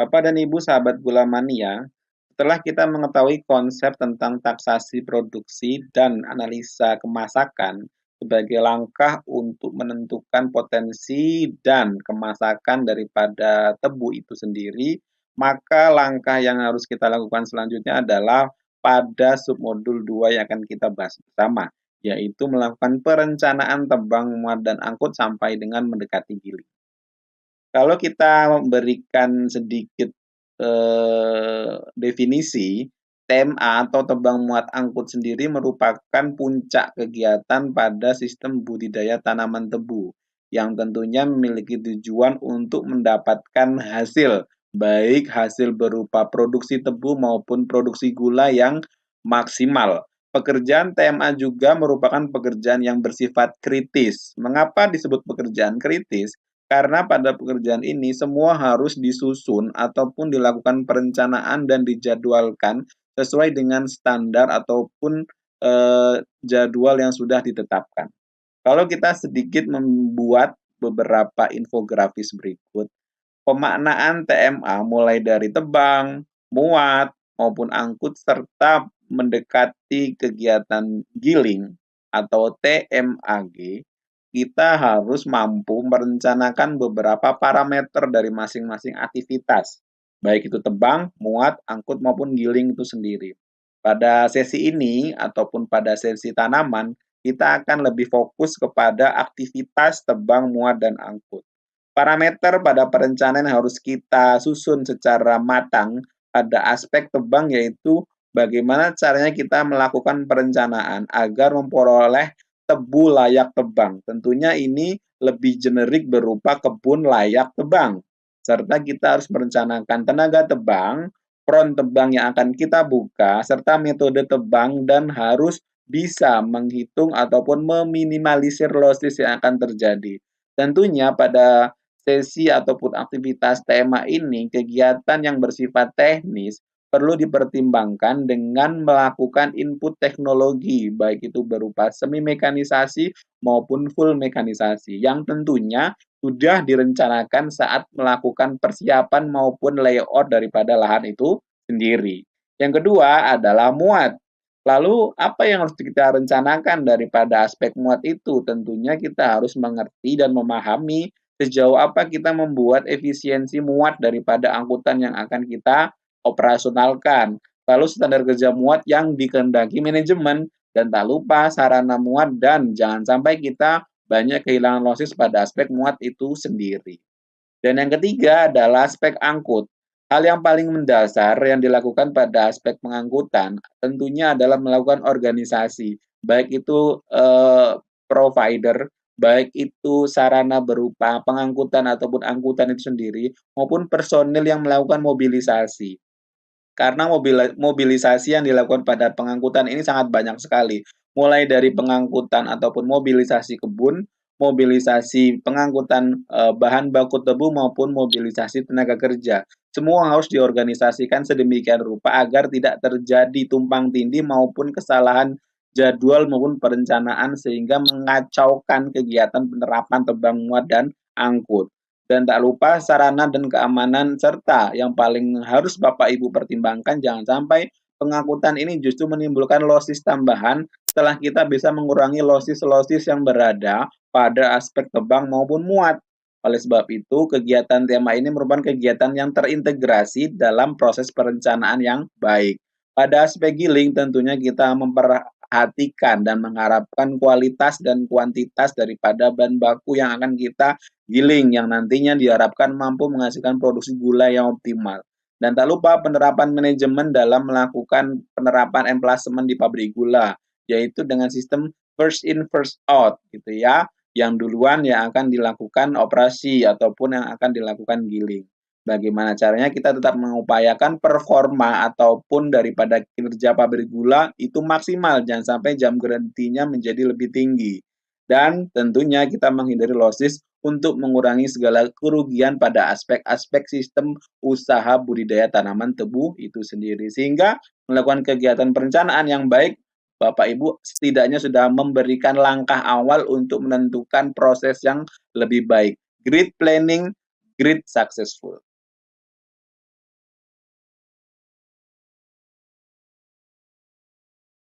Bapak dan Ibu sahabat gula mania, setelah kita mengetahui konsep tentang taksasi produksi dan analisa kemasakan sebagai langkah untuk menentukan potensi dan kemasakan daripada tebu itu sendiri, maka langkah yang harus kita lakukan selanjutnya adalah pada submodul 2 yang akan kita bahas bersama, yaitu melakukan perencanaan tebang, muat, dan angkut sampai dengan mendekati giling. Kalau kita memberikan sedikit definisi, TMA atau tebang muat angkut sendiri merupakan puncak kegiatan pada sistem budidaya tanaman tebu yang tentunya memiliki tujuan untuk mendapatkan hasil, baik hasil berupa produksi tebu maupun produksi gula yang maksimal. Pekerjaan TMA juga merupakan pekerjaan yang bersifat kritis. Mengapa disebut pekerjaan kritis? Karena pada pekerjaan ini semua harus disusun ataupun dilakukan perencanaan dan dijadwalkan sesuai dengan standar ataupun jadwal yang sudah ditetapkan. Kalau kita sedikit membuat beberapa infografis berikut, pemaknaan TMA mulai dari tebang, muat, maupun angkut serta mendekati kegiatan giling atau TMAG, kita harus mampu merencanakan beberapa parameter dari masing-masing aktivitas, baik itu tebang, muat, angkut, maupun giling itu sendiri. Pada sesi ini ataupun pada sesi tanaman, kita akan lebih fokus kepada aktivitas tebang, muat, dan angkut. Parameter pada perencanaan yang harus kita susun secara matang pada aspek tebang yaitu bagaimana caranya kita melakukan perencanaan agar memperoleh tebu layak tebang. Tentunya ini lebih generik berupa kebun layak tebang. Serta kita harus merencanakan tenaga tebang, front tebang yang akan kita buka, serta metode tebang dan harus bisa menghitung ataupun meminimalisir losses yang akan terjadi. Tentunya pada sesi ataupun aktivitas tema ini, kegiatan yang bersifat teknis perlu dipertimbangkan dengan melakukan input teknologi, baik itu berupa semi mekanisasi maupun full mekanisasi, yang tentunya sudah direncanakan saat melakukan persiapan maupun layout daripada lahan itu sendiri. Yang kedua adalah muat. Lalu apa yang harus kita rencanakan daripada aspek muat itu? Tentunya kita harus mengerti dan memahami sejauh apa kita membuat efisiensi muat daripada angkutan yang akan kita operasionalkan. Lalu standar kerja muat yang dikehendaki manajemen dan tak lupa sarana muat dan jangan sampai kita banyak kehilangan losses pada aspek muat itu sendiri. Dan yang ketiga adalah aspek angkut. Hal yang paling mendasar yang dilakukan pada aspek pengangkutan tentunya adalah melakukan organisasi, baik itu provider, baik itu sarana berupa pengangkutan ataupun angkutan itu sendiri, maupun personil yang melakukan mobilisasi. Karena mobilisasi yang dilakukan pada pengangkutan ini sangat banyak sekali, mulai dari pengangkutan ataupun mobilisasi kebun, mobilisasi pengangkutan bahan baku tebu maupun mobilisasi tenaga kerja. Semua harus diorganisasikan sedemikian rupa agar tidak terjadi tumpang tindih maupun kesalahan jadwal maupun perencanaan sehingga mengacaukan kegiatan penerapan tebang muat dan angkut. Dan tak lupa sarana dan keamanan serta yang paling harus Bapak Ibu pertimbangkan jangan sampai pengangkutan ini justru menimbulkan losses tambahan setelah kita bisa mengurangi losses-losses yang berada pada aspek tebang maupun muat. Oleh sebab itu, kegiatan tema ini merupakan kegiatan yang terintegrasi dalam proses perencanaan yang baik. Pada aspek giling tentunya kita memperhatikan dan mengharapkan kualitas dan kuantitas daripada bahan baku yang akan kita giling yang nantinya diharapkan mampu menghasilkan produksi gula yang optimal. Dan tak lupa penerapan manajemen dalam melakukan penerapan emplasement di pabrik gula, yaitu dengan sistem first in first out gitu ya, yang duluan yang akan dilakukan operasi ataupun yang akan dilakukan giling. Bagaimana caranya kita tetap mengupayakan performa ataupun daripada kinerja pabrik gula itu maksimal, jangan sampai jam berhentinya menjadi lebih tinggi. Dan tentunya kita menghindari losses untuk mengurangi segala kerugian pada aspek-aspek sistem usaha budidaya tanaman tebu itu sendiri. Sehingga melakukan kegiatan perencanaan yang baik, Bapak Ibu setidaknya sudah memberikan langkah awal untuk menentukan proses yang lebih baik. Great planning, great successful.